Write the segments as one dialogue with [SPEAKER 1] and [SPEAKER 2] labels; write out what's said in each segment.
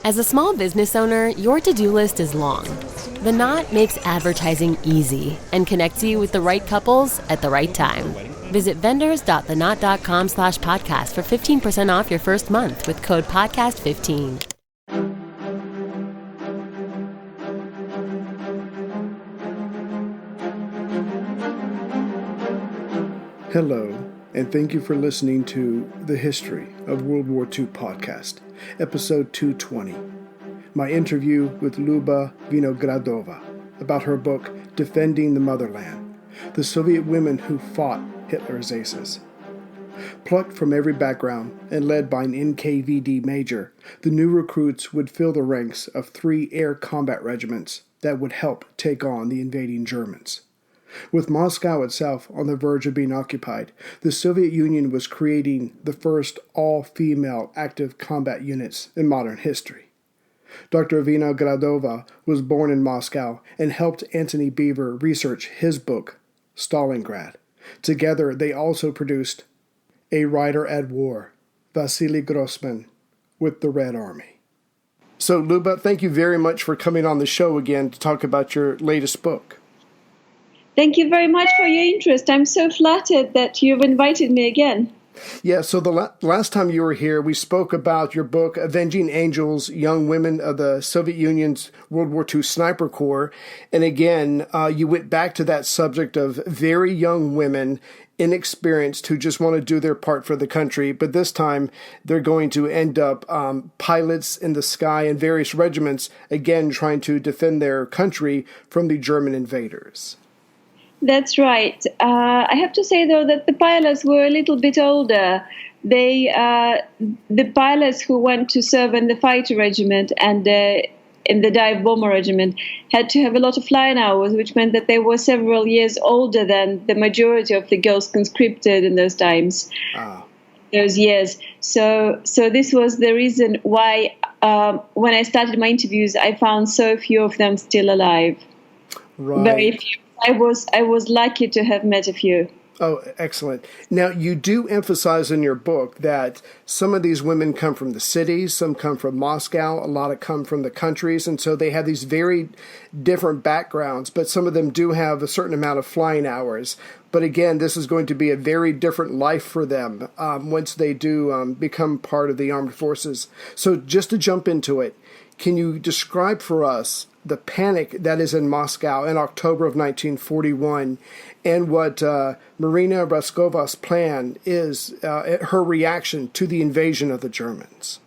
[SPEAKER 1] As a small business owner, your to-do list is long. The Knot makes advertising easy and connects you with the right couples at the right time. Visit vendors.thenot.com/podcast for 15% off your first month with code podcast15.
[SPEAKER 2] Hello, and thank you for listening to The History of World War II podcast, episode 220. My interview with Lyuba Vinogradova about her book, Defending the Motherland, the Soviet women who fought Hitler's aces. Plucked from every background and led by an NKVD major, the new recruits would fill the ranks of 3 air combat regiments that would help take on the invading Germans. With Moscow itself on the verge of being occupied, the Soviet Union was creating the first all-female active combat units in modern history. Dr. Vinogradova was born in Moscow and helped Antony Beevor research his book, Stalingrad. Together, they also produced A Writer at War, Vasily Grossman, with the Red Army. So, Lyuba, thank you very much for coming on the show again to talk about your latest book.
[SPEAKER 3] Thank you very much for your interest. I'm so flattered that you've invited me again.
[SPEAKER 2] Yeah, so the last time you were here, we spoke about your book, Avenging Angels, Young Women of the Soviet Union's World War II Sniper Corps. And again, you went back to that subject of very young women, inexperienced, who just want to do their part for the country. But this time, they're going to end up pilots in the sky in various regiments, again, trying to defend their country from the German invaders.
[SPEAKER 3] That's right. I have to say, though, that the pilots were a little bit older. The pilots who went to serve in the fighter regiment and in the dive bomber regiment had to have a lot of flying hours, which meant that they were several years older than the majority of the girls conscripted in those times, those years. So this was the reason why, when I started my interviews, I found so few of them still alive.
[SPEAKER 2] Right.
[SPEAKER 3] Very few. I was lucky to have met a few.
[SPEAKER 2] Oh, excellent. Now, you do emphasize in your book that some of these women come from the cities, some come from Moscow, a lot come from the countries, and so they have these very different backgrounds, but some of them do have a certain amount of flying hours. But again, this is going to be a very different life for them once they do become part of the armed forces. So just to jump into it, can you describe for us the panic that is in Moscow in October of 1941 and what Marina Raskova's plan is, her reaction to the invasion of the Germans?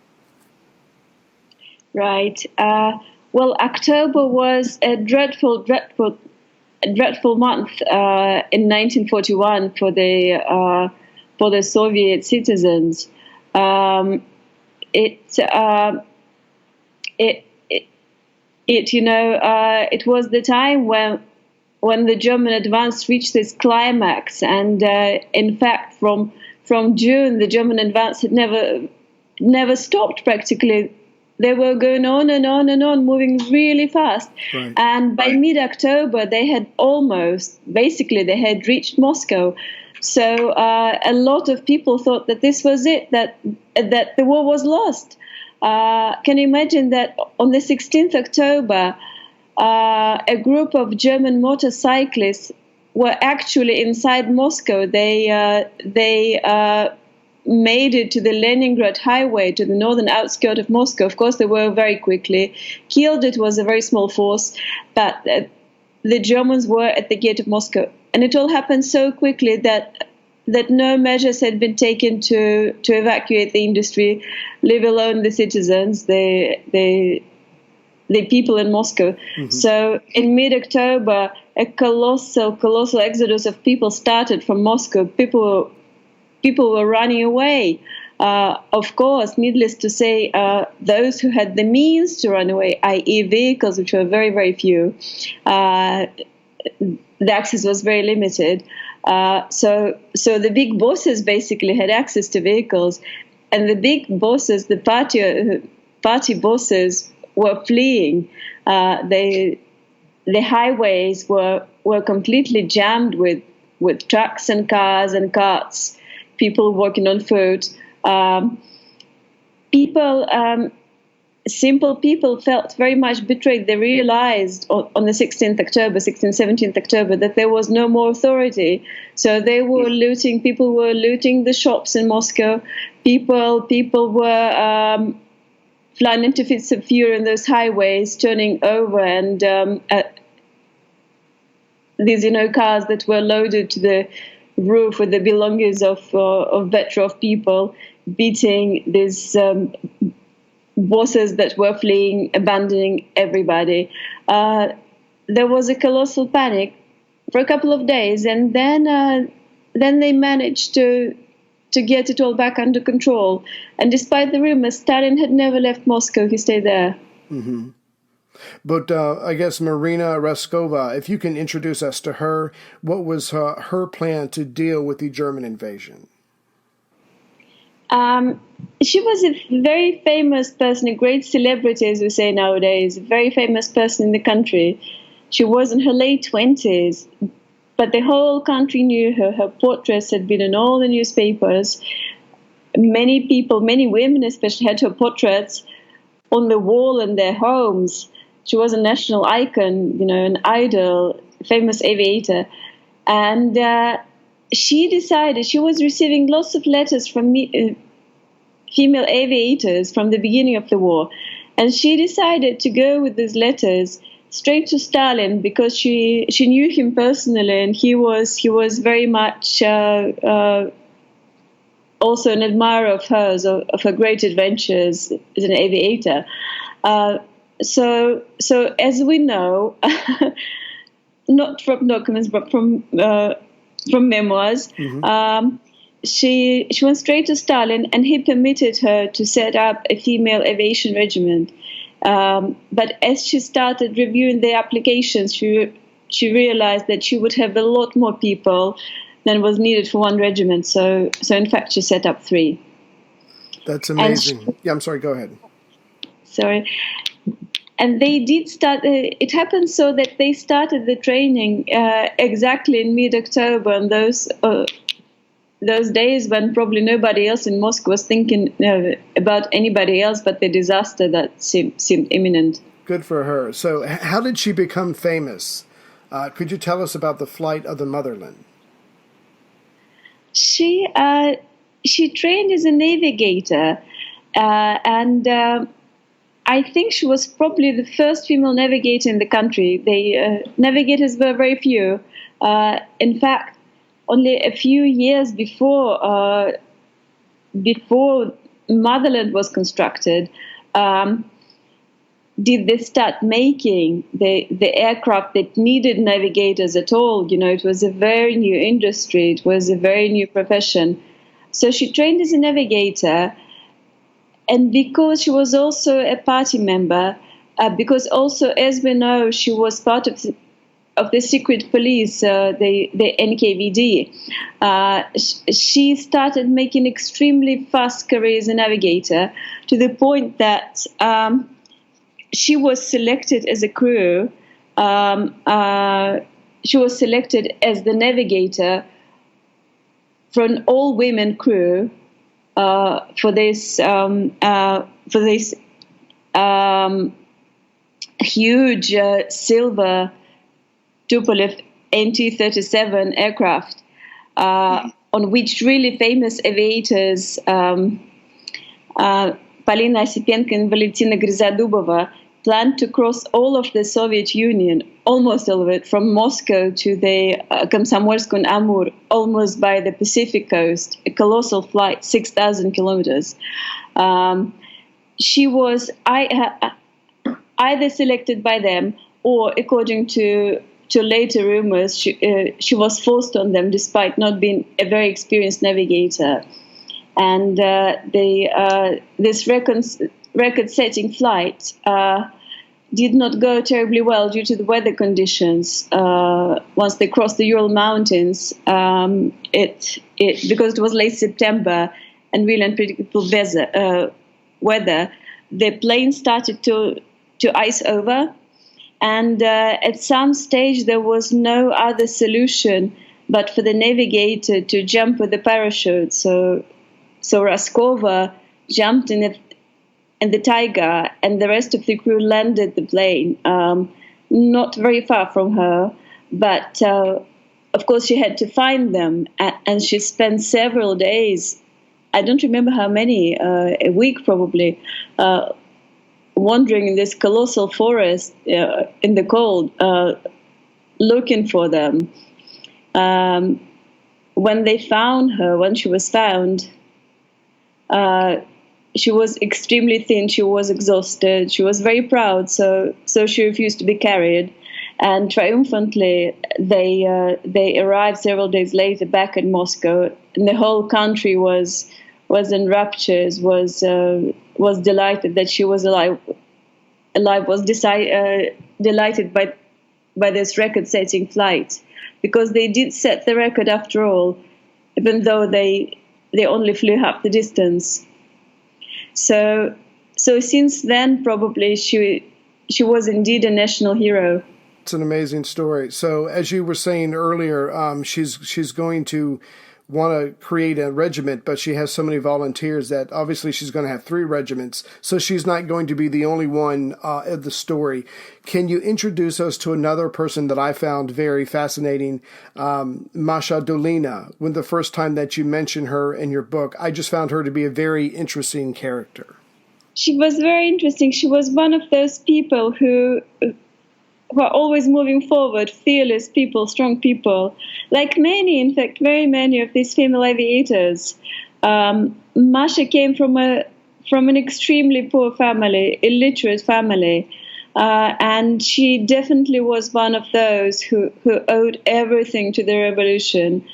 [SPEAKER 3] Right. Well, October was a dreadful month in 1941 for the Soviet citizens. It was the time when the German advance reached its climax, and in fact, from June, the German advance had never stopped. Practically, they were going on and on and on, moving really fast. Right. And by mid-October, they had reached Moscow. So a lot of people thought that this was it, that the war was lost. Can you imagine that on the 16th October, a group of German motorcyclists were actually inside Moscow. They made it to the Leningrad highway, to the northern outskirts of Moscow. Of course, they were very quickly killed. It was a very small force, but the Germans were at the gate of Moscow. And it all happened so quickly that no measures had been taken to evacuate the industry, leave alone the citizens, the people in Moscow. Mm-hmm. So in mid-October, a colossal exodus of people started from Moscow. People were running away. Of course, needless to say, those who had the means to run away, i.e. vehicles, which were very, very few, the access was very limited. So the big bosses basically had access to vehicles, and the big bosses, the party bosses, were fleeing. The highways were completely jammed with trucks and cars and carts, people walking on foot. simple people felt very much betrayed. They realized on the 17th October, that there was no more authority. So they were looting, people were looting the shops in Moscow. People were flying into fits of fury in those highways, turning over, and these, cars that were loaded to the roof with the belongings of Vetrov people, beating these bosses that were fleeing, abandoning everybody. There was a colossal panic for a couple of days, and then they managed to get it all back under control. And despite the rumors, Stalin had never left Moscow. He stayed there.
[SPEAKER 2] Mm-hmm. But I guess Marina Raskova, if you can introduce us to her, what was her plan to deal with the German invasion?
[SPEAKER 3] She was a very famous person, a great celebrity, as we say nowadays, a very famous person in the country. She was in her late 20s, but the whole country knew her. Her portraits had been in all the newspapers. Many people, many women especially, had her portraits on the wall in their homes. She was a national icon, an idol, famous aviator. And she decided, she was receiving lots of letters from female aviators from the beginning of the war. And she decided to go with these letters straight to Stalin, because she knew him personally, and he was very much also an admirer of hers, of her great adventures as an aviator. So as we know, not from documents but from memoirs, mm-hmm. She went straight to Stalin, and he permitted her to set up a female aviation regiment. But as she started reviewing the applications, she realized that she would have a lot more people than was needed for one regiment. So in fact, she set up 3.
[SPEAKER 2] That's amazing. I'm sorry, go ahead.
[SPEAKER 3] Sorry. And they did start, it happened so that they started the training exactly in mid-October, on those days when probably nobody else in Moscow was thinking about anybody else but the disaster that seemed imminent.
[SPEAKER 2] Good for her. So how did she become famous? Could you tell us about the flight of the Motherland?
[SPEAKER 3] She trained as a navigator, and I think she was probably the first female navigator in the country. Navigators were very few. In fact, only a few years before Motherland was constructed, did they start making the aircraft that needed navigators at all. It was a very new industry. It was a very new profession. So she trained as a navigator, and because she was also a party member, because also, as we know, she was part of the secret police, the NKVD, she started making extremely fast career as a navigator, to the point that she was selected as a crew. She was selected as the navigator for an all-women crew for this huge silver Tupolev NT-37 aircraft, on which really famous aviators, Polina Osipenko and Valentina Grizadubova, planned to cross all of the Soviet Union, almost all of it, from Moscow to the Komsomolsk on Amur, almost by the Pacific coast, a colossal flight, 6,000 kilometers. She was either selected by them, or according to later rumors, she was forced on them, despite not being a very experienced navigator. And this record-setting flight did not go terribly well due to the weather conditions. Once they crossed the Ural Mountains, because it was late September and really unpredictable weather, the plane started to ice over. And at some stage, there was no other solution but for the navigator to jump with the parachute. So Raskova jumped in the Tiger and the rest of the crew landed the plane, not very far from her, but of course she had to find them, and she spent several days, I don't remember how many, a week probably, wandering in this colossal forest in the cold, looking for them. When they found her, when she was found, she was extremely thin. She was exhausted. She was very proud, so she refused to be carried. And triumphantly, they arrived several days later back in Moscow, and the whole country was in raptures. Was delighted that she was alive. Was delighted by this record-setting flight, because they did set the record after all, even though they only flew half the distance. So since then, probably she was indeed a national hero.
[SPEAKER 2] It's an amazing story. So as you were saying earlier, she's going to want to create a regiment, but she has so many volunteers that obviously she's going to have 3 regiments. So she's not going to be the only one of the story. Can you introduce us to another person that I found very fascinating, Masha Dolina? When the first time that you mentioned her in your book, I just found her to be a very interesting character.
[SPEAKER 3] She was very interesting. She was one of those people who are always moving forward, fearless people, strong people. Like many, in fact, very many of these female aviators. Masha came from an extremely poor family, illiterate family, and she definitely was one of those who owed everything to the revolution.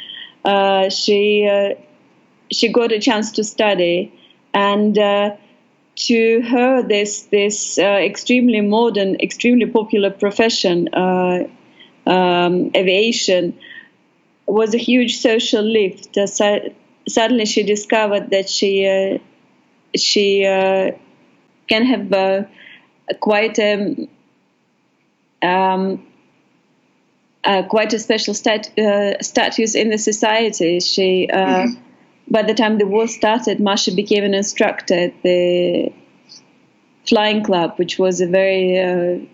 [SPEAKER 3] She got a chance to study, and to her, this extremely modern, extremely popular profession, aviation, was a huge social lift. Suddenly, she discovered that she can have quite a special status in the society. She. By the time the war started, Masha became an instructor at the flying club, which was a very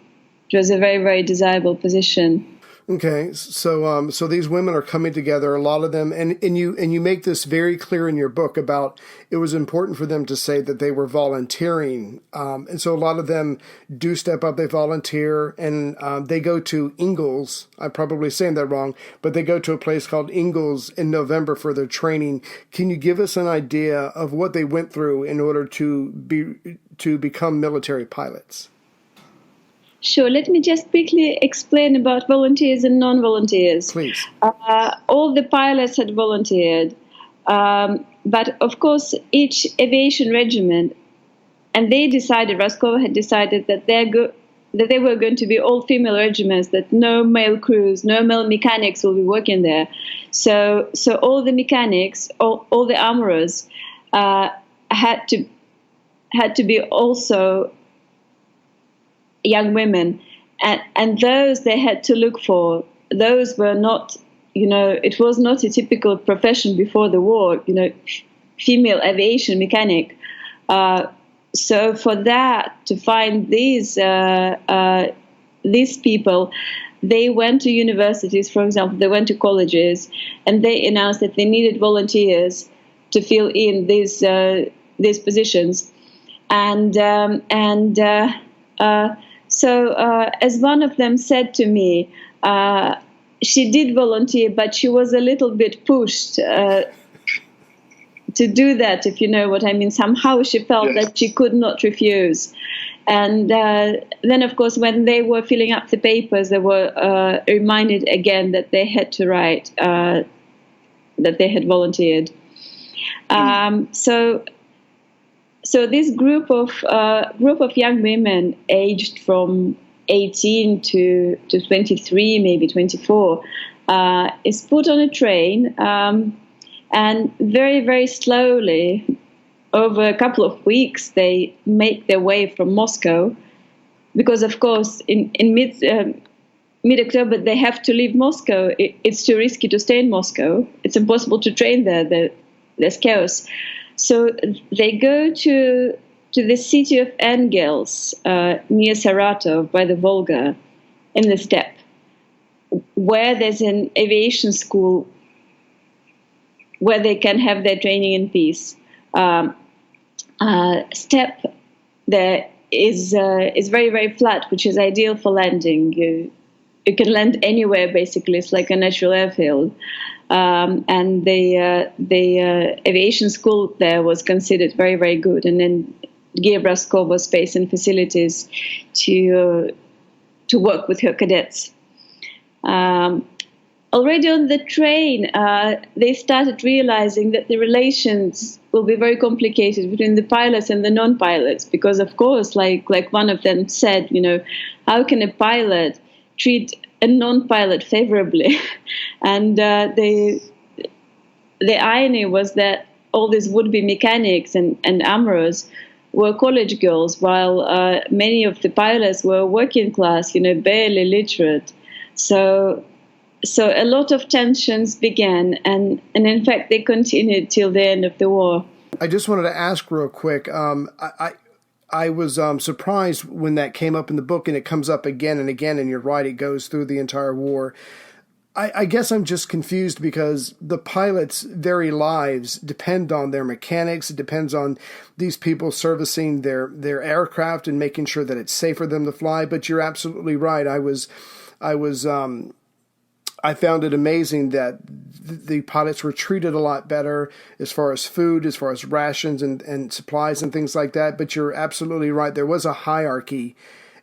[SPEAKER 3] very desirable position.
[SPEAKER 2] Okay, so these women are coming together, a lot of them, and you make this very clear in your book about it was important for them to say that they were volunteering, and so a lot of them do step up, they volunteer, and they go to Ingalls. I'm probably saying that wrong, but they go to a place called Ingalls in November for their training. Can you give us an idea of what they went through in order to become military pilots?
[SPEAKER 3] Sure. Let me just quickly explain about volunteers and non-volunteers.
[SPEAKER 2] Please.
[SPEAKER 3] All the pilots had volunteered, but of course each aviation regiment, and Raskova had decided that they were going to be all female regiments, that no male crews, no male mechanics will be working there. So all the mechanics, all the armorers had to be also young women, and those they had to look for. Those were not, it was not a typical profession before the war, female aviation mechanic. So for that, to find these people, they went to universities, for example, they went to colleges, and they announced that they needed volunteers to fill in these positions, So as one of them said to me, she did volunteer, but she was a little bit pushed to do that, if you know what I mean. Somehow she felt that she could not refuse. And then, of course, when they were filling up the papers, they were reminded again that they had to write that they had volunteered. So this group of young women aged from 18 to 23, maybe 24, is put on a train, and very, very slowly, over a couple of weeks, they make their way from Moscow, because of course in mid-October they have to leave Moscow. It's too risky to stay in Moscow. It's impossible to train there. There's chaos. So they go to to the city of Engels near Saratov by the Volga in the steppe, where there's an aviation school where they can have their training in peace. Steppe there is very, very flat, which is ideal for landing. You can land anywhere, basically. It's like a natural airfield. And the aviation school there was considered very, very good. And then gave Raskova space and facilities to work with her cadets. Already on the train, they started realizing that the relations will be very complicated between the pilots and the non-pilots, because, of course, like one of them said, how can a pilot treat a non-pilot favorably? And the irony was that all these would-be mechanics and armorers were college girls, while many of the pilots were working class, barely literate. So a lot of tensions began, and in fact they continued till the end of the war.
[SPEAKER 2] I just wanted to ask real quick. I was surprised when that came up in the book, and it comes up again and again, and you're right, it goes through the entire war. I guess I'm just confused because the pilots' very lives depend on their mechanics. It depends on these people servicing their aircraft and making sure that it's safe for them to fly. But you're absolutely right. I found it amazing that the pilots were treated a lot better as far as food, as far as rations and supplies and things like that. But you're absolutely right. There was a hierarchy,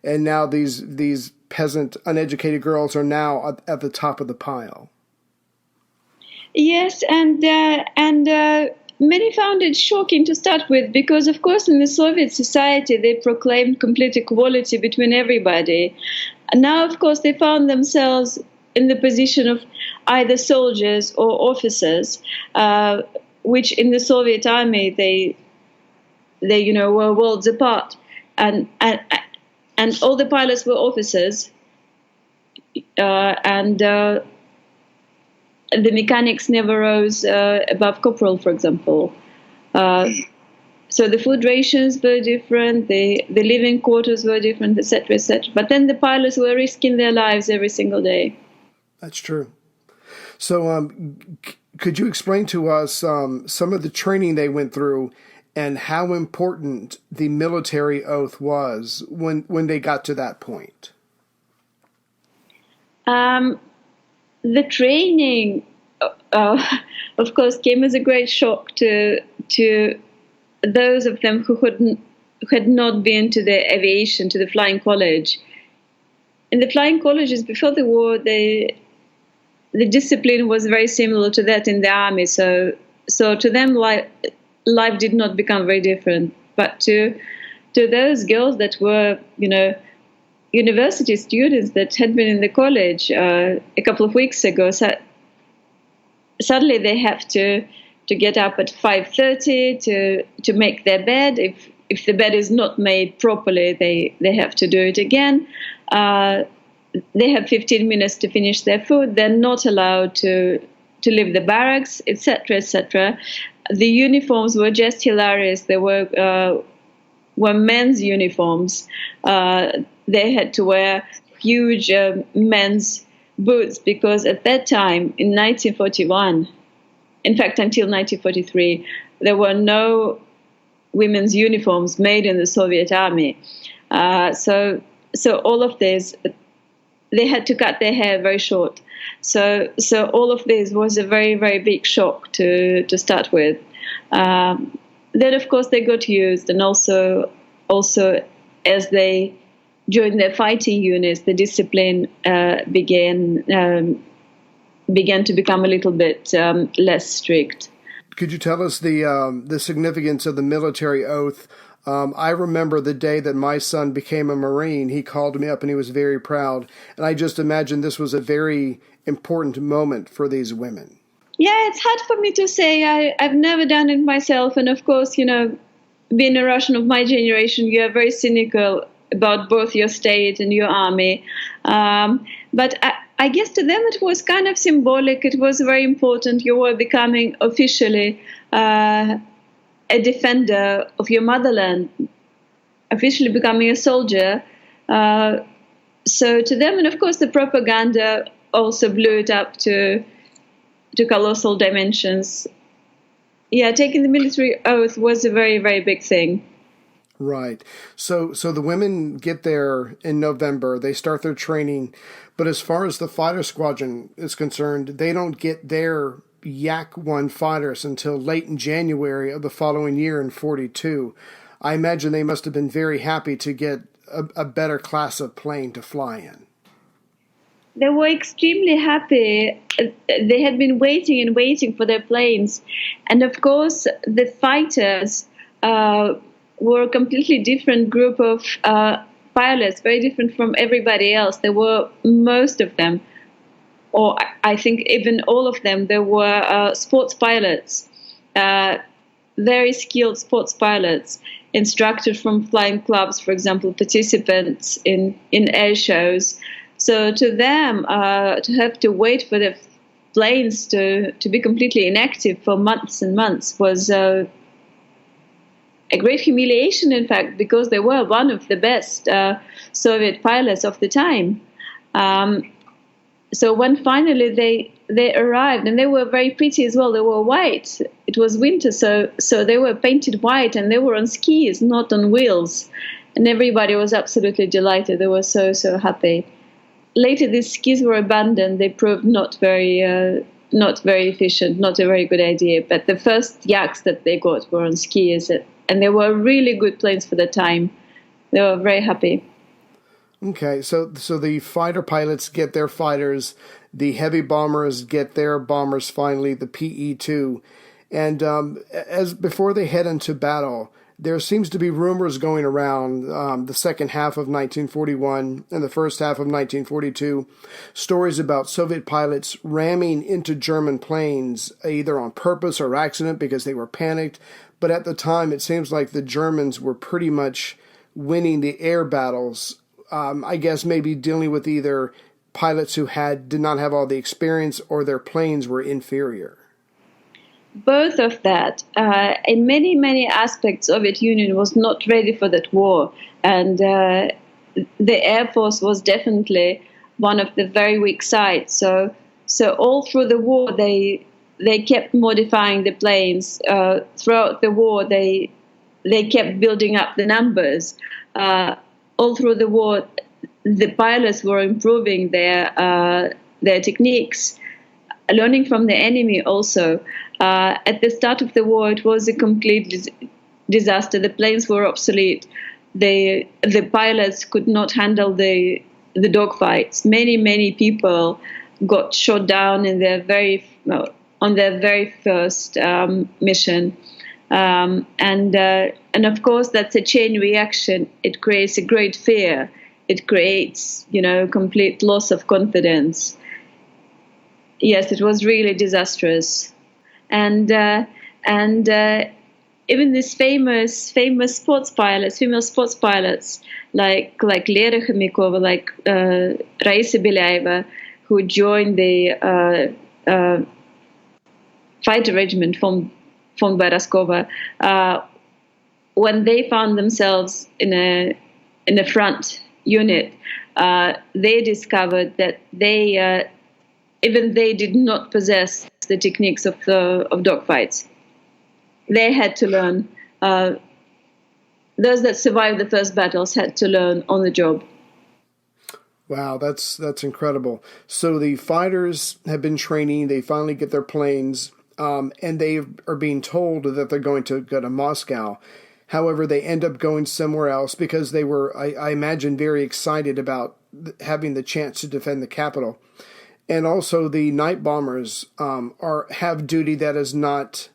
[SPEAKER 2] and now these peasant, uneducated girls are now at the top of the pile.
[SPEAKER 3] Yes, and many found it shocking to start with, because, of course, in the Soviet society, they proclaimed complete equality between everybody. And now, of course, they found themselves in the position of either soldiers or officers, which in the Soviet army they were worlds apart, and all the pilots were officers, and the mechanics never rose above corporal, for example. So the food rations were different, the living quarters were different, etc., etc. But then the pilots were risking their lives every single day.
[SPEAKER 2] That's true. So could you explain to us some of the training they went through and how important the military oath was when they got to that point?
[SPEAKER 3] The training, of course, came as a great shock to those of them who had not been to the aviation, to the flying college. In the flying colleges before the war, the discipline was very similar to that in the army. So to them, life did not become very different. But to those girls that were, university students that had been in the college a couple of weeks ago, suddenly they have to get up at 5:30 to make their bed. If the bed is not made properly, they have to do it again. They have 15 minutes to finish their food. They're not allowed to leave the barracks, etc., etc. The uniforms were just hilarious. They were men's uniforms. They had to wear huge men's boots, because at that time, in 1941, in fact, until 1943, there were no women's uniforms made in the Soviet army. So all of this, they had to cut their hair very short. So all of this was a very, very big shock to start with. Then, of course, they got used, and also as they joined their fighting units, the discipline began to become a little bit less strict.
[SPEAKER 2] Could you tell us the significance of the military oath? I remember the day that my son became a Marine. He called me up and he was very proud. And I just imagine this was a very important moment for these women.
[SPEAKER 3] Yeah, it's hard for me to say. I've never done it myself. And of course, being a Russian of my generation, you are very cynical about both your state and your army. But I guess to them it was kind of symbolic. It was very important. You were becoming officially a defender of your motherland, officially becoming a soldier. So to them, and of course the propaganda also blew it up to colossal dimensions. Yeah, taking the military oath was a very, very big thing.
[SPEAKER 2] Right. So the women get there in November. They start their training, but as far as the fighter squadron is concerned, they don't get their Yak 1 fighters until late in January of the following year in 42. I imagine they must have been very happy to get a better class of plane to fly in.
[SPEAKER 3] They were extremely happy. They had been waiting and waiting for their planes. And of course, the fighters were a completely different group of pilots, very different from everybody else. There were most of them, or I think even all of them, there were sports pilots, very skilled sports pilots, instructors from flying clubs, for example, participants in air shows. So to them, to have to wait for the planes to be completely inactive for months and months was a great humiliation, in fact, because they were one of the best Soviet pilots of the time. So when finally they arrived, and they were very pretty as well, they were white. It was winter, so they were painted white, and they were on skis, not on wheels. And everybody was absolutely delighted. They were so happy. Later, these skis were abandoned. They proved not very efficient, not a very good idea. But the first Yaks that they got were on skis, and they were really good planes for the time. They were very happy.
[SPEAKER 2] Okay, so the fighter pilots get their fighters, the heavy bombers get their bombers finally, the PE-2, and as before they head into battle, there seems to be rumors going around the second half of 1941 and the first half of 1942, stories about Soviet pilots ramming into German planes, either on purpose or accident because they were panicked. But at the time, it seems like the Germans were pretty much winning the air battles. I guess maybe dealing with either pilots who did not have all the experience or their planes were inferior.
[SPEAKER 3] Both of that. In many aspects, Soviet Union was not ready for that war, and the Air Force was definitely one of the very weak sides. So all through the war, they kept modifying the planes. Throughout the war, they kept building up the numbers. All through the war, the pilots were improving their techniques, learning from the enemy also. At the start of the war, it was a complete disaster. The planes were obsolete. The pilots could not handle the dogfights. Many people got shot down in on their very first mission. And of course, that's a chain reaction. It creates a great fear. It creates, complete loss of confidence. Yes, it was really disastrous. And even these famous sports pilots, female sports pilots, like Lera Khomykova, like Raisa Belaeva, who joined the fighter regiment formed by Raskova, when they found themselves in a front unit, they discovered that they did not possess the techniques of dogfights. They had to learn. Those that survived the first battles had to learn on the job.
[SPEAKER 2] Wow, that's incredible. So the fighters have been training. They finally get their planes, and they are being told that they're going to go to Moscow. However, they end up going somewhere else because they were, I imagine, very excited about having the chance to defend the capital. And also, the night bombers have duty that is not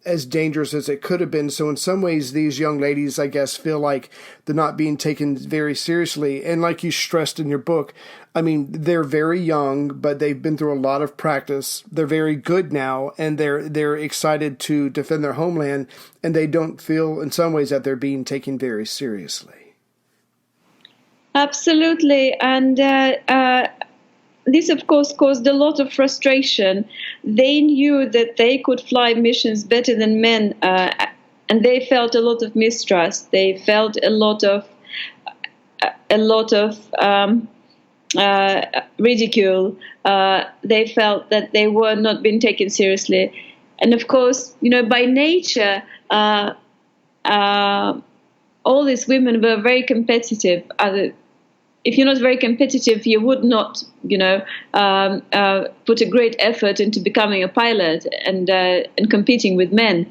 [SPEAKER 2] as dangerous as it could have been. So in some ways, these young ladies, I guess, feel like they're not being taken very seriously. And like you stressed in your book, I mean, they're very young, but they've been through a lot of practice. They're very good now, and they're excited to defend their homeland, and they don't feel in some ways that they're being taken very seriously.
[SPEAKER 3] Absolutely. And this, of course, caused a lot of frustration. They knew that they could fly missions better than men they felt a lot of mistrust. They felt a lot of ridicule. They felt that they were not being taken seriously, and of course, by nature, all these women were very competitive. If you're not very competitive, you would not, put a great effort into becoming a pilot and competing with men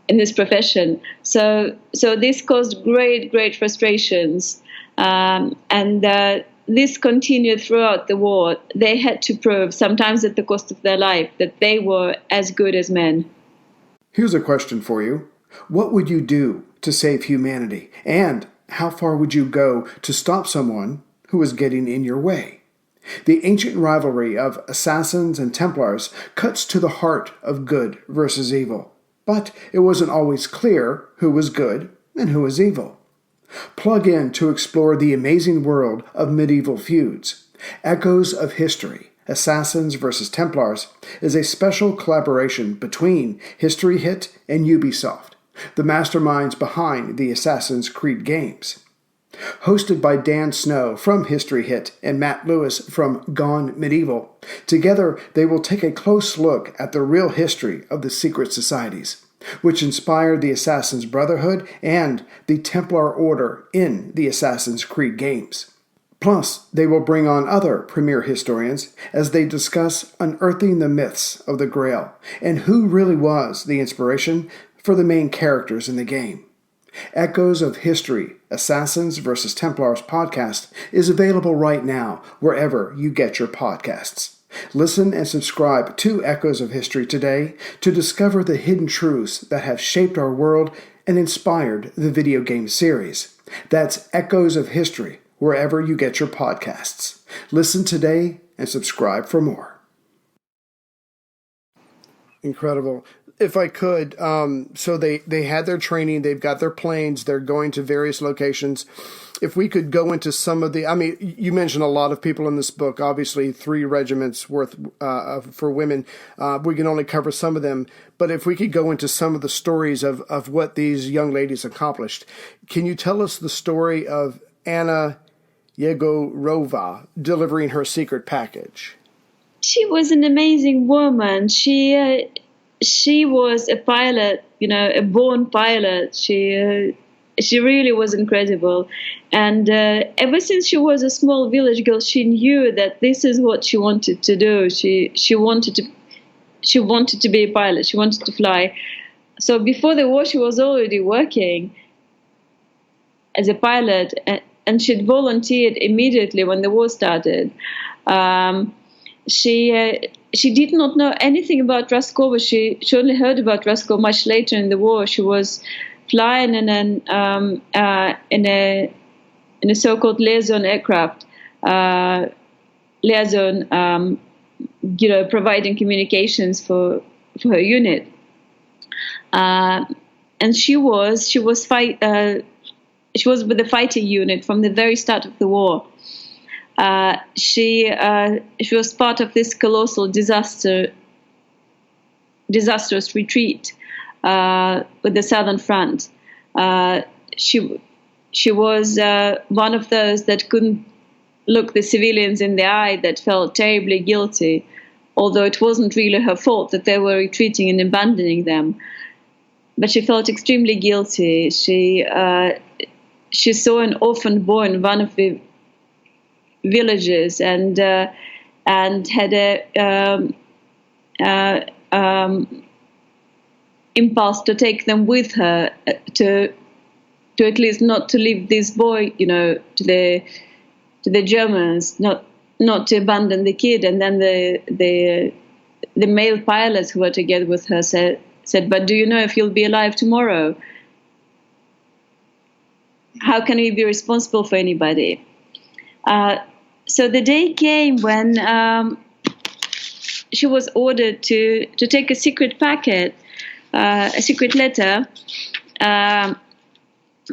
[SPEAKER 3] in this profession. So this caused great frustrations, and this continued throughout the war. They had to prove, sometimes at the cost of their life, that they were as good as men.
[SPEAKER 2] Here's a question for you. What would you do to save humanity? And how far would you go to stop someone who was getting in your way? The ancient rivalry of assassins and Templars cuts to the heart of good versus evil. But it wasn't always clear who was good and who was evil. Plug in to explore the amazing world of medieval feuds. Echoes of History, Assassins vs. Templars is a special collaboration between History Hit and Ubisoft, the masterminds behind the Assassin's Creed games. Hosted by Dan Snow from History Hit and Matt Lewis from Gone Medieval, together they will take a close look at the real history of the secret societies, which inspired the Assassin's Brotherhood and the Templar Order in the Assassin's Creed games. Plus, they will bring on other premier historians as they discuss unearthing the myths of the Grail and who really was the inspiration for the main characters in the game. Echoes of History, Assassins vs. Templars podcast is available right now wherever you get your podcasts. Listen and subscribe to Echoes of History today to discover the hidden truths that have shaped our world and inspired the video game series. That's Echoes of History, wherever you get your podcasts. Listen today and subscribe for more. Incredible. If I could, so they had their training, they've got their planes, they're going to various locations. If we could go into some of the, you mentioned a lot of people in this book, obviously 3 regiments worth for women. We can only cover some of them, but if we could go into some of the stories of what these young ladies accomplished. Can you tell us the story of Anna Yegorova delivering her secret package?
[SPEAKER 3] She was an amazing woman. She was a pilot, a born pilot. She really was incredible. And ever since she was a small village girl, she knew that this is what she wanted to do. She wanted to be a pilot. She wanted to fly. So before the war, she was already working as a pilot, and she'd volunteered immediately when the war started. She did not know anything about Roscoe. She only heard about Roscoe much later in the war. She was flying in a so-called liaison aircraft, providing communications for her unit. And she was with the fighting unit from the very start of the war. She was part of this colossal disastrous retreat with the Southern Front. She was one of those that couldn't look the civilians in the eye, that felt terribly guilty, although it wasn't really her fault that they were retreating and abandoning them. But she felt extremely guilty. She saw an orphan boy in one of the villages and had a impulse to take them with her, to at least not to leave this boy, to the Germans, not to abandon the kid. And then the male pilots who were together with her said, "But do you know if you'll be alive tomorrow? How can we be responsible for anybody?" So the day came when she was ordered to take a secret packet, a secret letter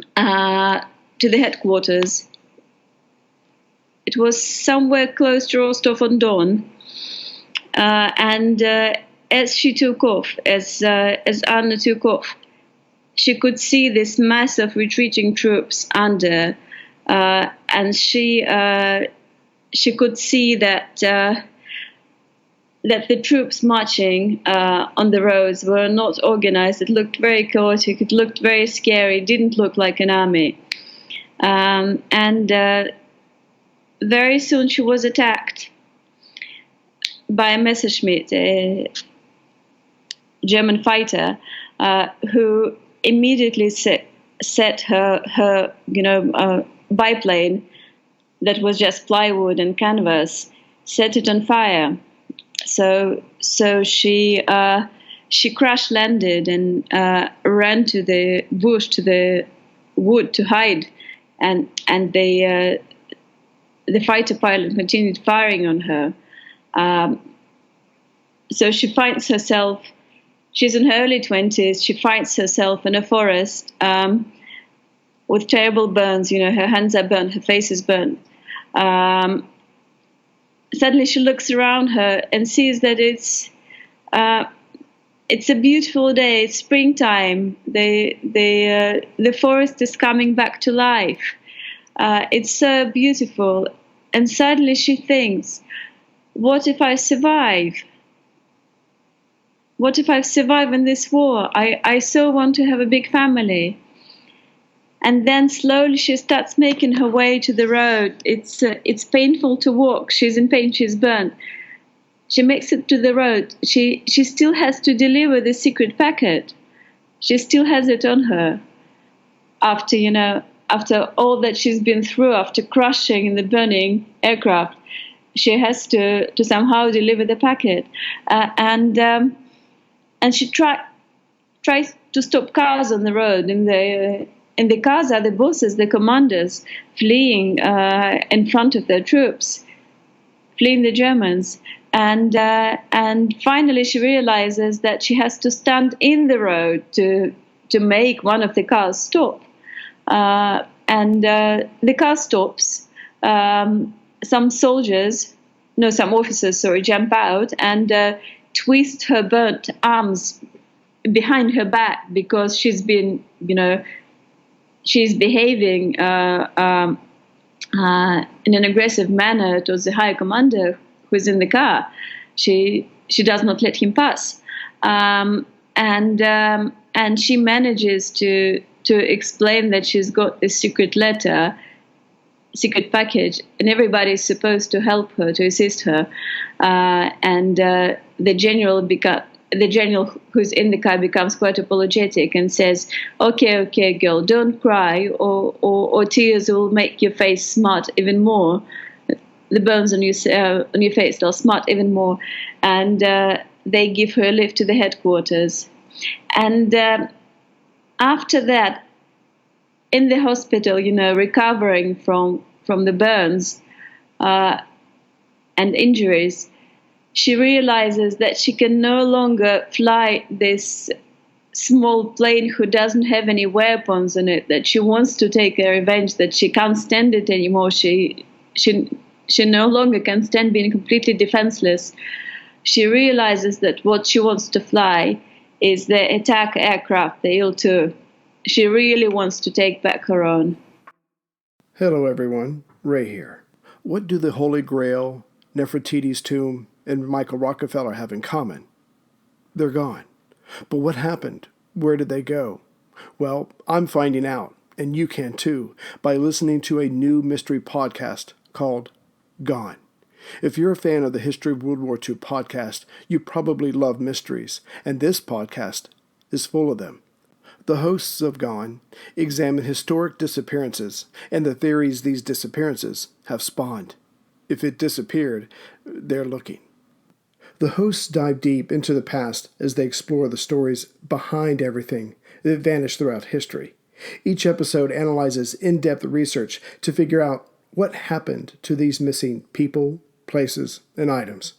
[SPEAKER 3] to the headquarters. It was somewhere close to Rostov-on-Don, and as she took off, as Anna took off, she could see this mass of retreating troops under, and she could see that the troops marching on the roads were not organized. It looked very chaotic. It looked very scary. It didn't look like an army. And very soon she was attacked by a Messerschmitt, a German fighter, who immediately set her biplane that was just plywood and canvas, set it on fire. So she crash landed and ran to the bush, to the wood to hide, and the fighter pilot continued firing on her. So she finds herself. She's in her early 20s. She finds herself in a forest with terrible burns. Her hands are burned, her face is burned. Suddenly she looks around her and sees that it's a beautiful day. It's springtime. The forest is coming back to life. It's so beautiful. And suddenly she thinks, what if I survive? What if I survive in this war? I so want to have a big family. And then slowly she starts making her way to the road. It's painful to walk. She's in pain. She's burned. She makes it to the road. She still has to deliver the secret packet. She still has it on her. After all that she's been through, after crashing in the burning aircraft, she has to somehow deliver the packet. And she tries to stop cars on the road. And the cars are the bosses, the commanders, fleeing in front of their troops, fleeing the Germans. And finally she realizes that she has to stand in the road to make one of the cars stop. And the car stops. Some officers, jump out and twist her burnt arms behind her back because she's been, she's behaving in an aggressive manner towards the high commander who's in the car. She does not let him pass, and she manages to explain that she's got this secret package, and everybody is supposed to help her, to assist her. And the general who's in the car becomes quite apologetic and says, okay, girl, don't cry, or tears will make your face smart even more. The burns on your face, they'll smart even more. And they give her a lift to the headquarters. And after that, in the hospital, recovering from the burns and injuries, she realizes that she can no longer fly this small plane who doesn't have any weapons in it, that she wants to take her revenge, that she can't stand it anymore. She no longer can stand being completely defenseless. She realizes that what she wants to fly is the attack aircraft, the Il-2. She really wants to take back her own.
[SPEAKER 2] Hello everyone, Ray here. What do the Holy Grail, Nefertiti's tomb, and Michael Rockefeller have in common? They're gone. But what happened? Where did they go? Well, I'm finding out, and you can too, by listening to a new mystery podcast called Gone. If you're a fan of the History of World War II podcast, you probably love mysteries, and this podcast is full of them. The hosts of Gone examine historic disappearances and the theories these disappearances have spawned. If it disappeared, they're looking. The hosts dive deep into the past as they explore the stories behind everything that vanished throughout history. Each episode analyzes in-depth research to figure out what happened to these missing people, places, and items.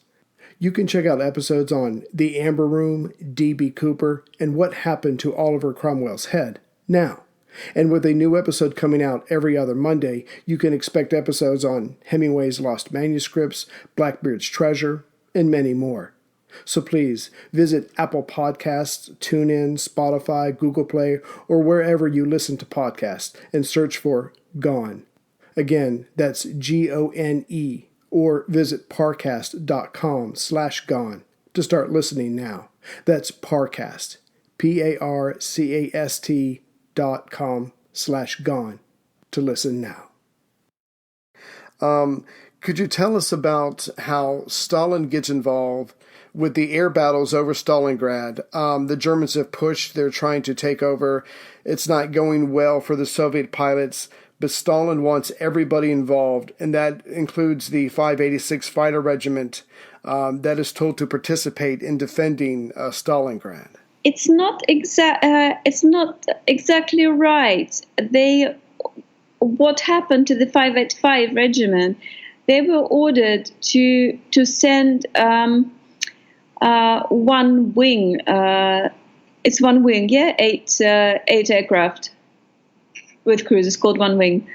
[SPEAKER 2] You can check out episodes on The Amber Room, D.B. Cooper, and what happened to Oliver Cromwell's head now. And with a new episode coming out every other Monday, you can expect episodes on Hemingway's lost manuscripts, Blackbeard's treasure, and many more. So please visit Apple Podcasts, TuneIn, Spotify, Google Play, or wherever you listen to podcasts and search for Gone. Again, that's Gone, or visit parcast.com/gone to start listening now. That's Parcast, PARCAST.com/gone to listen now. Could you tell us about how Stalin gets involved with the air battles over Stalingrad? The Germans have pushed. They're trying to take over. It's not going well for the Soviet pilots, but Stalin wants everybody involved, and that includes the 586 Fighter Regiment that is told to participate in defending Stalingrad.
[SPEAKER 3] It's not exactly right. What happened to the 585 Regiment? They were ordered to send one wing. It's one wing, yeah, eight aircraft with crews. It's called one wing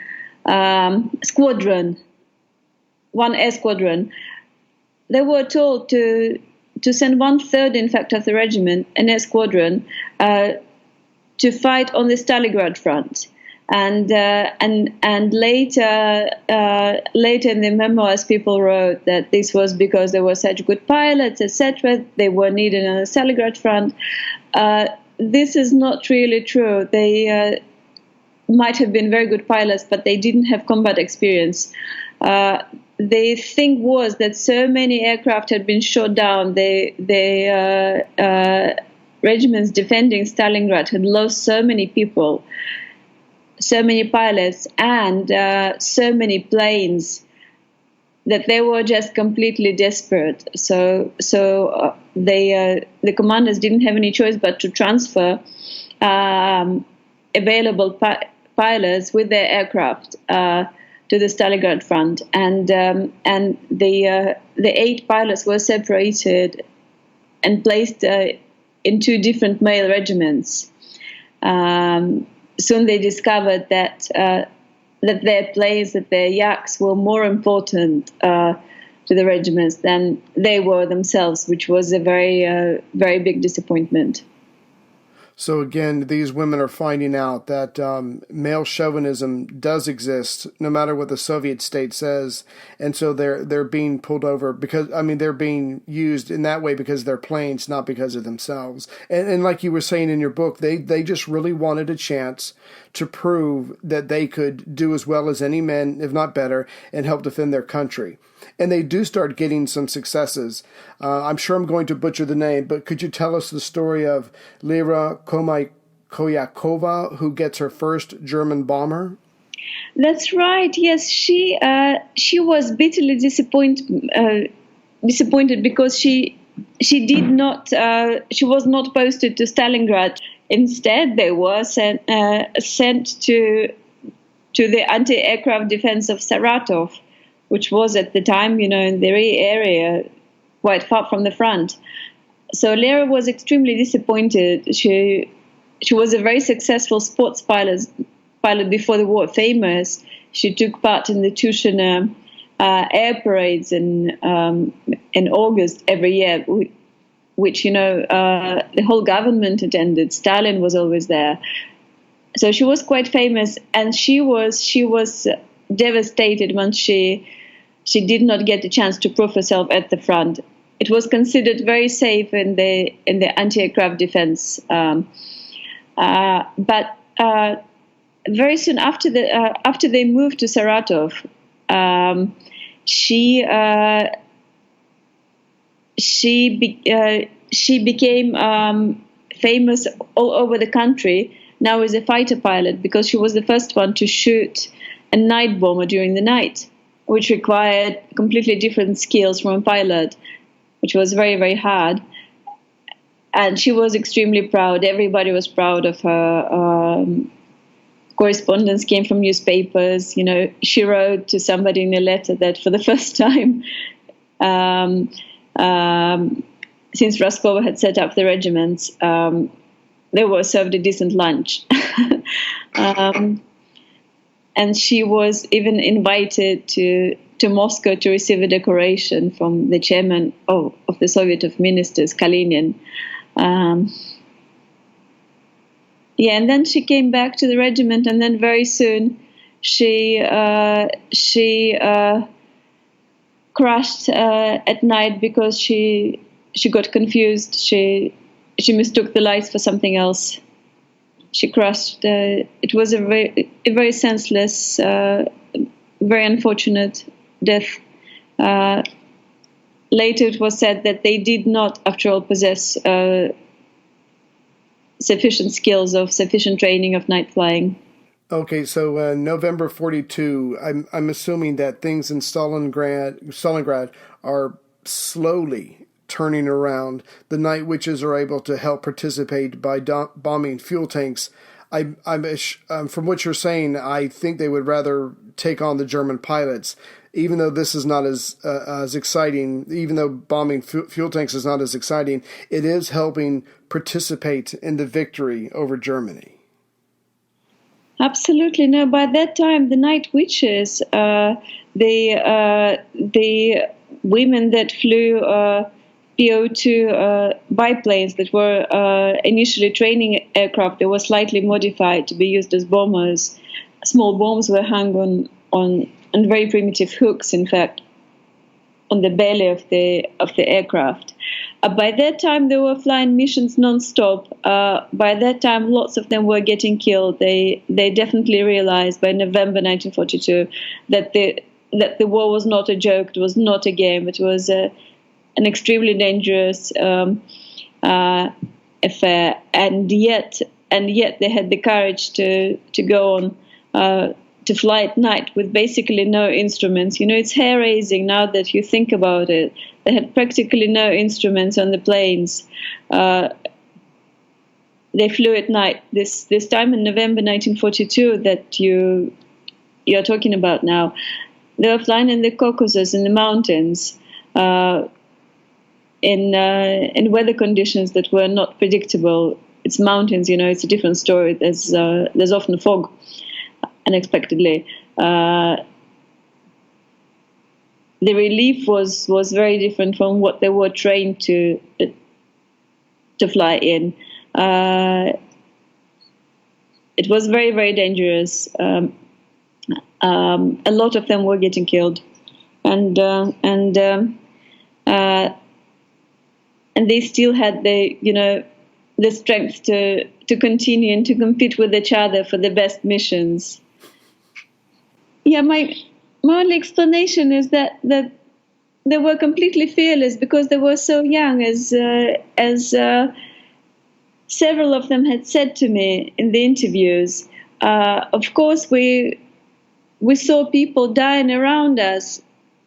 [SPEAKER 3] squadron, one air squadron. They were told to send 1/3, in fact, of the regiment, an air squadron, to fight on the Stalingrad front. And later in the memoirs, people wrote that this was because they were such good pilots, etc. They were needed on the Stalingrad front. This is not really true. They might have been very good pilots, but they didn't have combat experience. The thing was that so many aircraft had been shot down. The regiments defending Stalingrad had lost so many people, so many pilots, and so many planes, that they were just completely desperate. So the commanders didn't have any choice but to transfer available pilots with their aircraft to the Stalingrad front, and the 8 pilots were separated and placed in 2 different male regiments. Soon they discovered that their planes, that their yaks were more important to the regiments than they were themselves, which was a very big disappointment.
[SPEAKER 2] So again, these women are finding out that male chauvinism does exist, no matter what the Soviet state says, and so they're being pulled over because they're being used in that way because they're planes, not because of themselves. And like you were saying in your book, they just really wanted a chance to prove that they could do as well as any men, if not better, and help defend their country. And they do start getting some successes. I'm sure I'm going to butcher the name, but could you tell us the story of Lyuba Vinogradova, who gets her first German bomber?
[SPEAKER 3] That's right. Yes, she was bitterly disappointed because she was not posted to Stalingrad. Instead, they were sent to the anti-aircraft defense of Saratov, which was at the time, in the very area, quite far from the front. So Lyra was extremely disappointed. She was a very successful sports pilot before the war, famous. She took part in the Tuscany air parades in August every year, which the whole government attended. Stalin was always there. So she was quite famous, and she was devastated when she did not get the chance to prove herself at the front. It was considered very safe in the anti-aircraft defense, but very soon after they moved to Saratov, she became famous all over the country. Now as a fighter pilot, because she was the first one to shoot a night bomber during the night, which required completely different skills from a pilot, which was very, very hard. And she was extremely proud. Everybody was proud of her. Correspondence came from newspapers. She wrote to somebody in a letter that for the first time, since Raskova had set up the regiments, they were served a decent lunch. And she was even invited to to Moscow to receive a decoration from the chairman of the Soviet of Ministers, Kalinin. And then she came back to the regiment, and then very soon she crashed at night because she got confused. She mistook the lights for something else. She crashed. It was a very senseless, very unfortunate death. Later, it was said that they did not, after all, possess sufficient skills of sufficient training of night flying.
[SPEAKER 2] Okay, so November 42. I'm assuming that things in Stalingrad are slowly turning around. The Night Witches are able to help participate by bombing fuel tanks. From what you're saying, I think they would rather take on the German pilots, even though this is not as exciting. Even though bombing fuel tanks is not as exciting, it is helping participate in the victory over Germany.
[SPEAKER 3] Absolutely. No, by that time, the Night Witches, the women that flew PO2 biplanes that were initially training aircraft, they were slightly modified to be used as bombers. Small bombs were hung on very primitive hooks, in fact, on the belly of the aircraft. By that time, they were flying missions non-stop. By that time, lots of them were getting killed. They definitely realized by November 1942 that the war was not a joke. It was not a game. It was an extremely dangerous affair. And yet they had the courage to go on to fly at night with basically no instruments. It's hair-raising now that you think about it. They had practically no instruments on the planes. They flew at night. This time in November 1942 that you're talking about now, they were flying in the Caucasus, in the mountains, in weather conditions that were not predictable. It's mountains, it's a different story. There's often fog, unexpectedly. The relief was very different from what they were trained to fly in. It was very, very dangerous. A lot of them were getting killed, and they still had the strength to continue and to compete with each other for the best missions. Yeah, my only explanation is that they were completely fearless because they were so young, as several of them had said to me in the interviews. Of course, we saw people dying around us,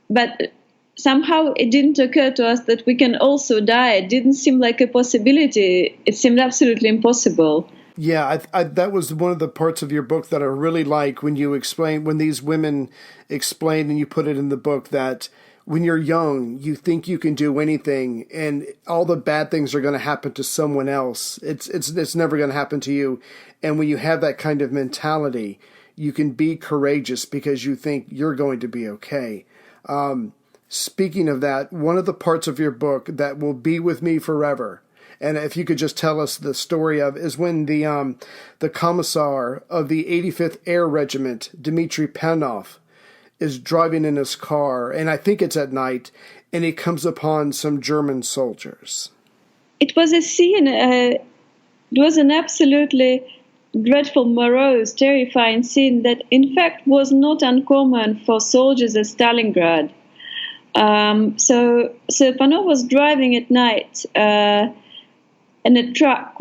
[SPEAKER 3] but somehow it didn't occur to us that we can also die. It didn't seem like a possibility. It seemed absolutely impossible.
[SPEAKER 2] Yeah, that was one of the parts of your book that I really like when these women explained, and you put it in the book, that when you're young, you think you can do anything, and all the bad things are going to happen to someone else. It's never going to happen to you. And when you have that kind of mentality, you can be courageous because you think you're going to be okay. Speaking of that, one of the parts of your book that will be with me forever, and if you could just tell us the story of, is when the commissar of the 85th Air Regiment, Dmitry Panov, is driving in his car, and I think it's at night, and he comes upon some German soldiers.
[SPEAKER 3] It was a scene. It was an absolutely dreadful, morose, terrifying scene that, in fact, was not uncommon for soldiers at Stalingrad. So Panov was driving at night in a truck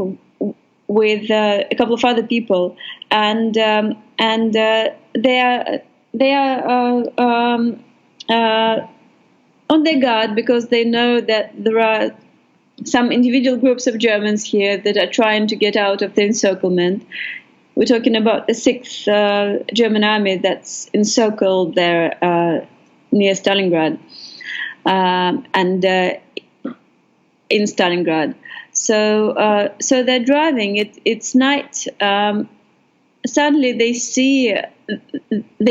[SPEAKER 3] with a couple of other people, and they are on their guard because they know that there are some individual groups of Germans here that are trying to get out of the encirclement. We're talking about the 6th German army that's encircled there near Stalingrad and in Stalingrad. So they're driving. It's night. suddenly they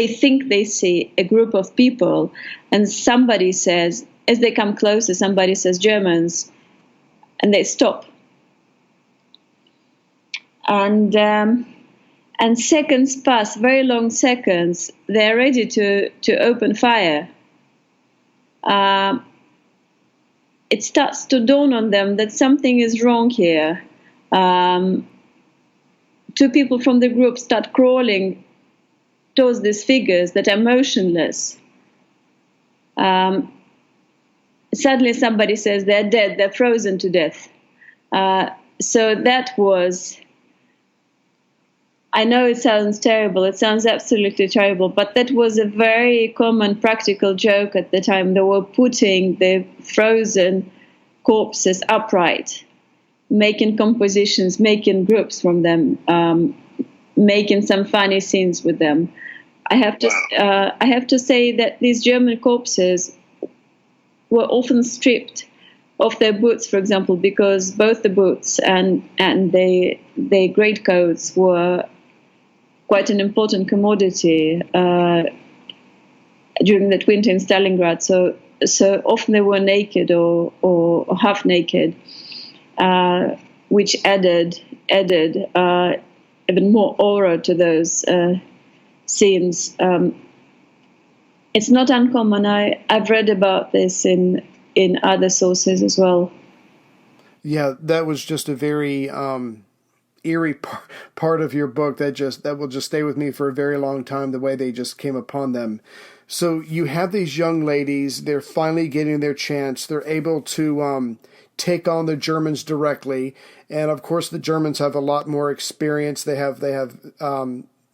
[SPEAKER 3] think they see a group of people, and somebody says, as they come closer, somebody says Germans, and they stop. And seconds pass, very long seconds. They're ready to open fire. It starts to dawn on them that something is wrong here. Two people from the group start crawling towards these figures that are motionless. Suddenly somebody says they're dead, they're frozen to death. So that was, I know it sounds terrible, it sounds absolutely terrible, but that was a very common practical joke at the time. They were putting the frozen corpses upright, making compositions, making groups from them, making some funny scenes with them. I have to say that these German corpses were often stripped of their boots, for example, because both the boots and their greatcoats were quite an important commodity during that winter in Stalingrad. So often they were naked or half naked, which added even more aura to those scenes. It's not uncommon. I've read about this in other sources as well.
[SPEAKER 2] Yeah, that was just a very eerie part of your book that will just stay with me for a very long time, the way they just came upon them. So you have these young ladies, they're finally getting their chance, they're able to take on the Germans directly, and of course the Germans have a lot more experience. They have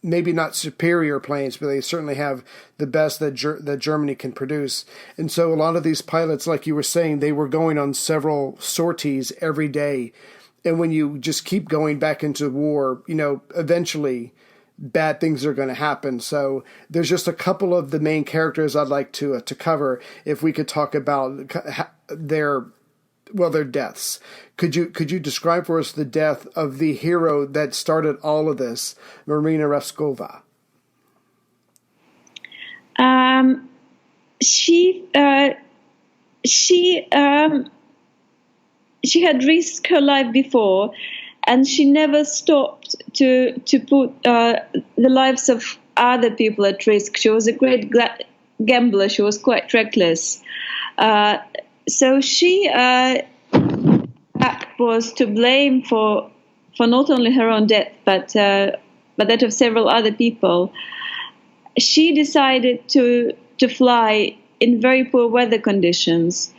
[SPEAKER 2] maybe not superior planes, but they certainly have the best that Germany can produce. And so a lot of these pilots, like you were saying, they were going on several sorties every day. And when you just keep going back into war, eventually bad things are going to happen. So there's just a couple of the main characters I'd like to cover. If we could talk about their deaths. Could you describe for us the death of the hero that started all of this, Marina Raskova?
[SPEAKER 3] She had risked her life before, and she never stopped to put the lives of other people at risk. She was a great gambler. She was quite reckless. So she was to blame for not only her own death, but that of several other people. She decided to fly in very poor weather conditions.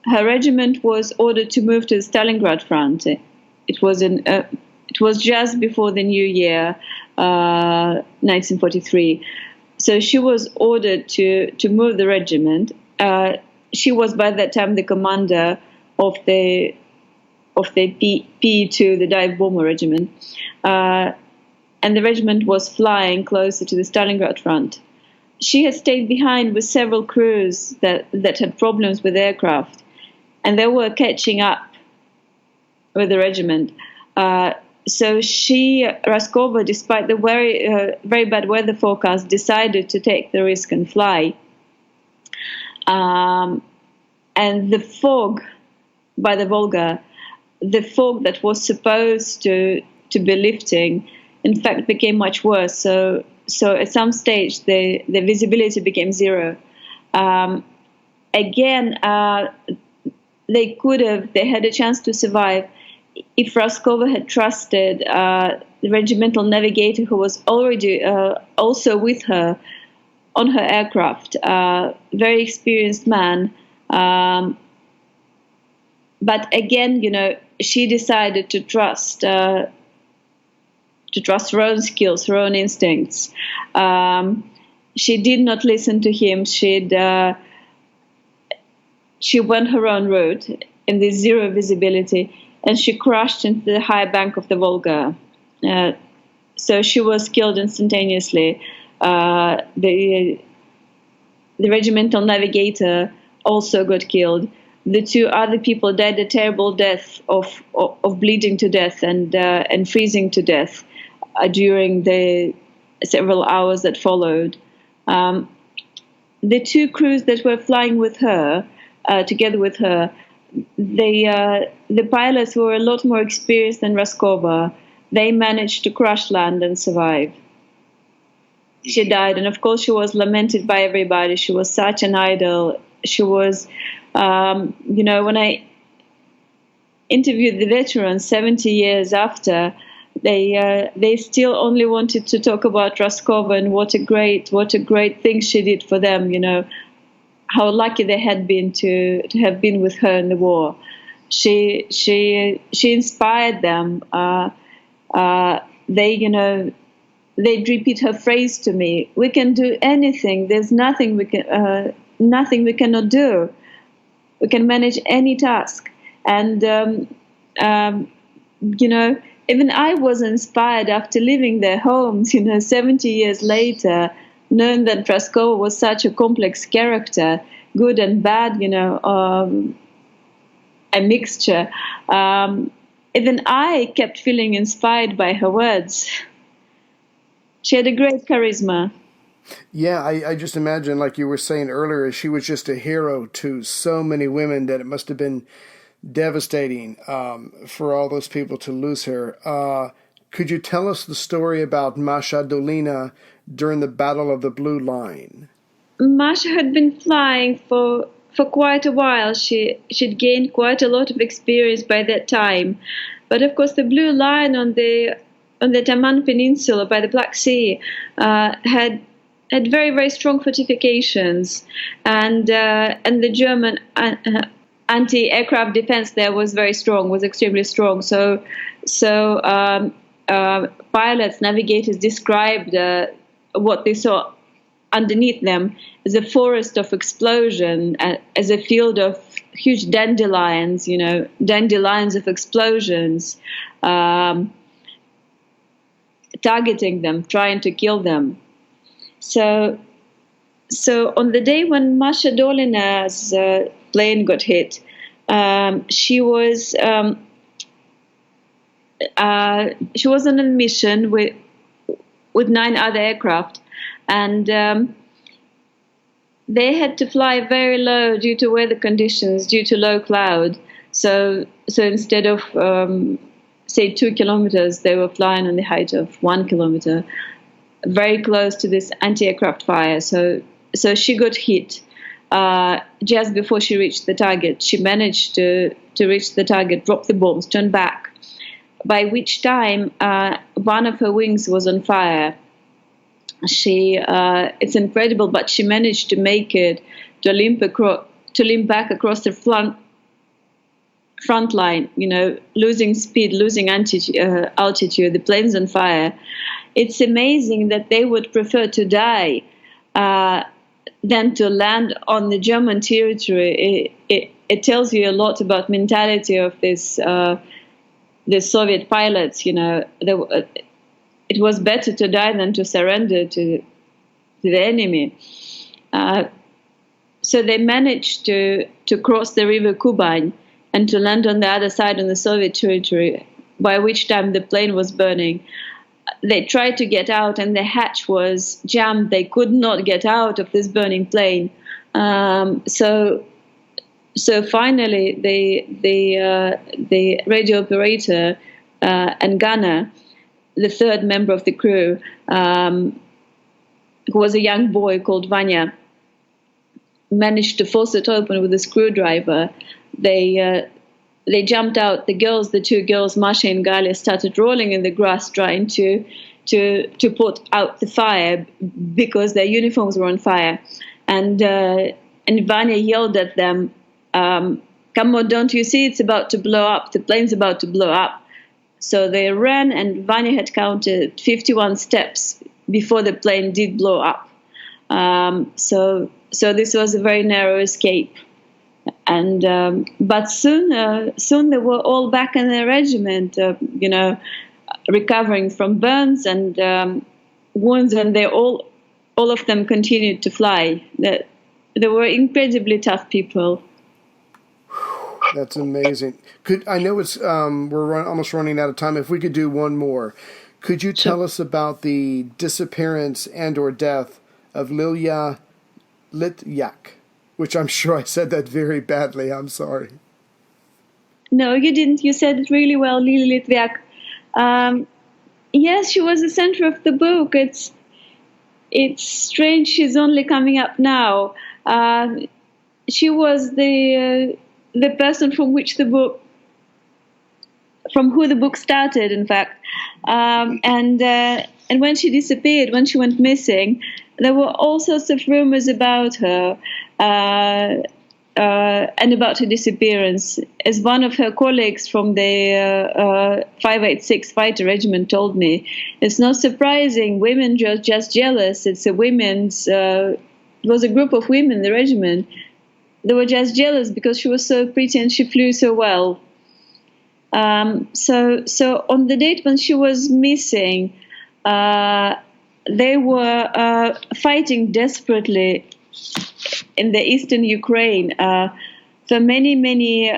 [SPEAKER 3] Her regiment was ordered to move to the Stalingrad front. It was just before the New Year, 1943. So she was ordered to move the regiment. She was by that time the commander of the P2, the dive bomber regiment, and the regiment was flying closer to the Stalingrad front. She had stayed behind with several crews that had problems with aircraft, and they were catching up with the regiment. So Raskova, despite the very bad weather forecast, decided to take the risk and fly. And the fog by the Volga, the fog that was supposed to be lifting, in fact, became much worse. So at some stage, the visibility became zero. They had a chance to survive if Raskova had trusted the regimental navigator, who was already also with her on her aircraft, very experienced man. But again, she decided to trust her own skills, her own instincts. She did not listen to him. She went her own route in this zero visibility, and she crashed into the high bank of the Volga. So she was killed instantaneously. The regimental navigator also got killed. The two other people died a terrible death of bleeding to death and freezing to death. during the several hours that followed. The two crews that were flying with her, together with her, the pilots were a lot more experienced than Raskova. They managed to crash land and survive. She died, and of course she was lamented by everybody. She was such an idol. She was, when I interviewed the veterans 70 years after, they still only wanted to talk about Raskova and what a great thing she did for them. How lucky they had been to have been with her in the war. She inspired them. They'd repeat her phrase to me: "We can do anything. There's nothing we cannot do. We can manage any task." And even I was inspired after leaving their homes, 70 years later, knowing that Raskova was such a complex character, good and bad, a mixture. Even I kept feeling inspired by her words. She had a great charisma.
[SPEAKER 2] Yeah, I just imagine, like you were saying earlier, she was just a hero to so many women that it must have been devastating for all those people to lose her. Could you tell us the story about Masha Dolina during the Battle of the Blue Line?
[SPEAKER 3] Masha had been flying for quite a while. She'd gained quite a lot of experience by that time. But of course, the Blue Line on the Taman Peninsula by the Black Sea had very, very strong fortifications, and the German anti-aircraft defense there was extremely strong. So pilots, navigators described what they saw underneath them as a forest of explosion, as a field of huge dandelions, dandelions of explosions, targeting them, trying to kill them. So on the day when Masha Dolina's plane got hit, she was on a mission with 9 other aircraft, and they had to fly very low due to weather conditions, due to low cloud. So instead of say 2 kilometers, they were flying on the height of 1 kilometer, very close to this anti-aircraft fire. So she got hit just before she reached the target. She managed to reach the target, drop the bombs, turn back, by which time one of her wings was on fire. It's incredible, but she managed to make it to limp back across the front line, losing speed, losing altitude, the plane's on fire. It's amazing that they would prefer to die than to land on the German territory. It tells you a lot about mentality of the Soviet pilots. It was better to die than to surrender to the enemy. So they managed to cross the river Kubань and to land on the other side on the Soviet territory, by which time the plane was burning. They tried to get out, and the hatch was jammed. They could not get out of this burning plane. So finally, the radio operator and gunner, the third member of the crew, who was a young boy called Vanya, managed to force it open with a screwdriver. They jumped out. The 2 girls, Masha and Galia, started rolling in the grass, trying to put out the fire because their uniforms were on fire. And Vanya yelled at them, "Come on, don't you see it's about to blow up? The plane's about to blow up." So they ran, and Vanya had counted 51 steps before the plane did blow up. So this was a very narrow escape. And but soon they were all back in their regiment, recovering from burns and wounds, and they all of them continued to fly. They were incredibly tough people.
[SPEAKER 2] That's amazing. I know it's we're almost running out of time. If we could do one more, Could you tell us about the disappearance and or death of Lilia Lityak, which I'm sure I said that very badly. I'm sorry.
[SPEAKER 3] No, you didn't. You said it really well, Lili Litviak. Yes, she was the center of the book. It's strange she's only coming up now. She was the person from who the book started, in fact. And when she disappeared, when she went missing, there were all sorts of rumors about her. And about her disappearance. As one of her colleagues from the 586 Fighter Regiment told me, it's not surprising, women just jealous. It was a group of women in the regiment. They were just jealous because she was so pretty and she flew so well. So on the date when she was missing, they were fighting desperately in the eastern Ukraine. For many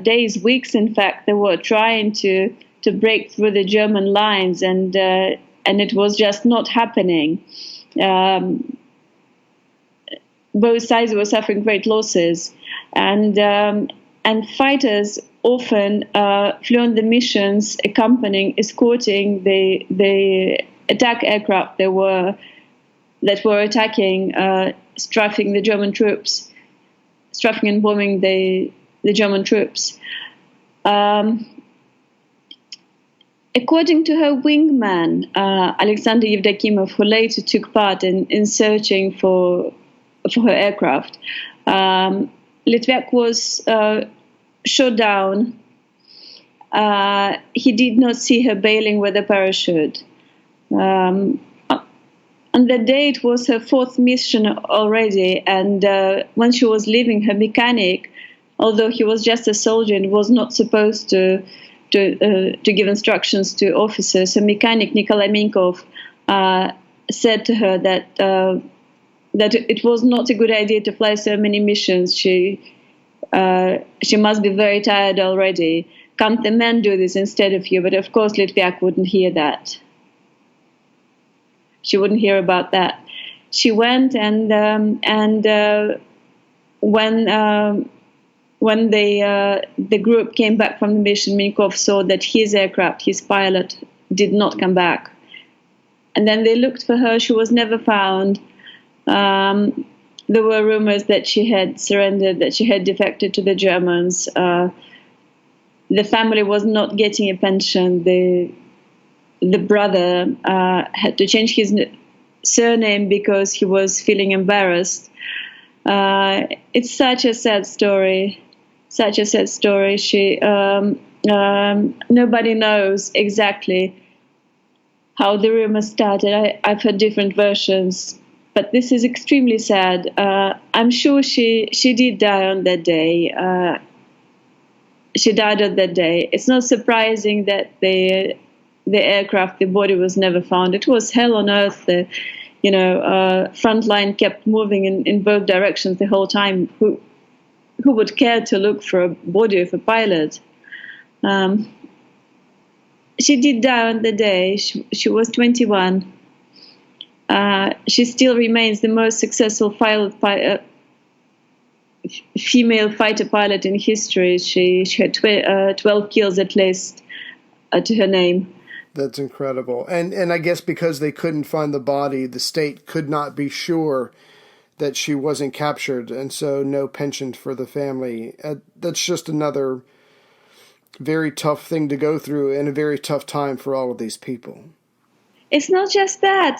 [SPEAKER 3] days, weeks, in fact, they were trying to break through the German lines, and it was just not happening. Both sides were suffering great losses, and fighters often flew on the missions, escorting the attack aircraft that were attacking, strafing the German troops, strafing and bombing the German troops. According to her wingman, Alexander Yevdokimov, who later took part in searching for her aircraft, Litviak was shot down. He did not see her bailing with a parachute. On that day, it was her fourth mission already, and when she was leaving, her mechanic, although he was just a soldier and was not supposed to give instructions to officers, her mechanic Nikolai Minkov said to her that it was not a good idea to fly so many missions. She must be very tired already. Can't the men do this instead of you? But of course, Litviak wouldn't hear that. She wouldn't hear about that. She went, and when the group came back from the mission, Minkov saw that his aircraft, his pilot, did not come back. And then they looked for her. She was never found. There were rumors that she had surrendered, that she had defected to the Germans. The family was not getting a pension. The brother had to change his surname because he was feeling embarrassed. It's such a sad story. Such a sad story. Nobody knows exactly how the rumor started. I've heard different versions, but this is extremely sad. I'm sure she did die on that day. She died on that day. It's not surprising that the aircraft, the body was never found. It was hell on earth. The front line kept moving in both directions the whole time. Who would care to look for a body of a pilot? She did die on the day. She was 21. She still remains the most successful female fighter pilot in history. She had 12 kills at least to her name.
[SPEAKER 2] That's incredible. And I guess because they couldn't find the body, the state could not be sure that she wasn't captured, and so no pension for the family. That's just another very tough thing to go through and a very tough time for all of these people.
[SPEAKER 3] It's not just that.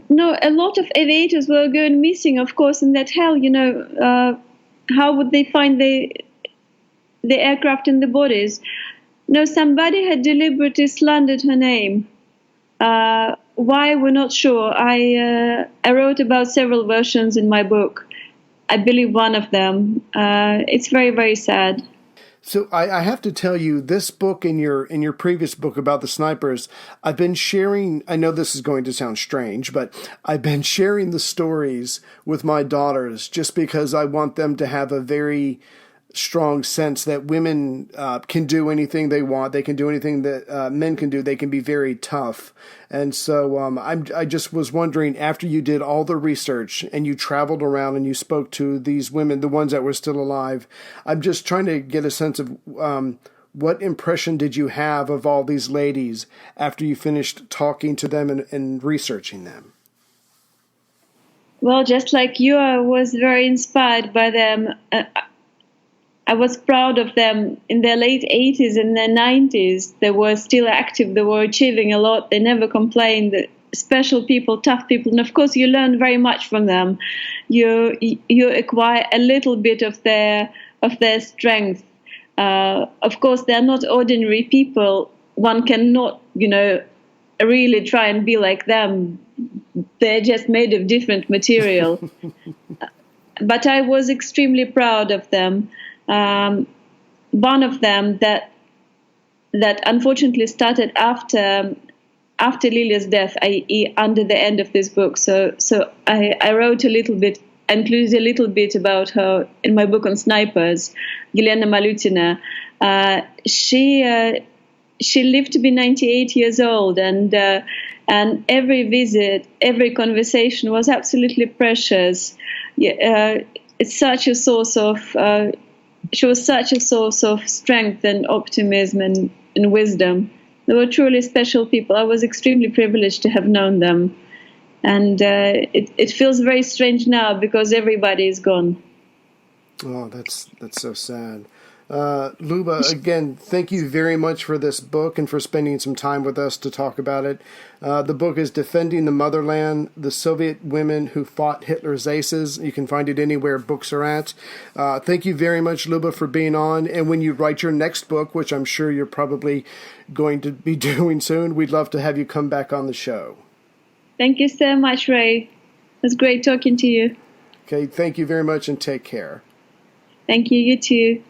[SPEAKER 3] No, a lot of aviators were going missing, of course, in that hell. How would they find the aircraft and the bodies? No, somebody had deliberately slandered her name. Why, we're not sure. I wrote about several versions in my book. I believe one of them. It's very, very sad.
[SPEAKER 2] So I have to tell you, this book and your previous book about the snipers, I've been sharing, I know this is going to sound strange, but I've been sharing the stories with my daughters just because I want them to have a very strong sense that women can do anything they want. They can do anything that men can do. They can be very tough. And so I just was wondering, after you did all the research and you traveled around and you spoke to these women, the ones that were still alive, I'm just trying to get a sense of what impression did you have of all these ladies after you finished talking to them and researching them?
[SPEAKER 3] Well, just like you, I was very inspired by them. I was proud of them in their late 80s and their 90s. They were still active. They were achieving a lot. They never complained. Special people, tough people. And of course, you learn very much from them. You acquire a little bit of their strength. Of course, they're not ordinary people. One cannot, really try and be like them. They're just made of different material. But I was extremely proud of them. One of them that unfortunately started after Lilia's death, i.e., under the end of this book. So I wrote a little bit, included a little bit about her in my book on snipers, Yelena Malutina. She lived to be 98 years old, and every visit, every conversation was absolutely precious. It's such a source of. She was such a source of strength and optimism and wisdom. They were truly special people. I was extremely privileged to have known them. And it feels very strange now because everybody is gone.
[SPEAKER 2] Oh, that's so sad. Lyuba, again, thank you very much for this book and for spending some time with us to talk about it. The book is Defending the Motherland, The Soviet Women Who Fought Hitler's Aces. You can find it anywhere books are at. Thank you very much, Lyuba, for being on. And when you write your next book, which I'm sure you're probably going to be doing soon, we'd love to have you come back on the show.
[SPEAKER 3] Thank you so much, Ray. It was great talking to you.
[SPEAKER 2] Okay, thank you very much and take care.
[SPEAKER 3] Thank you, you too.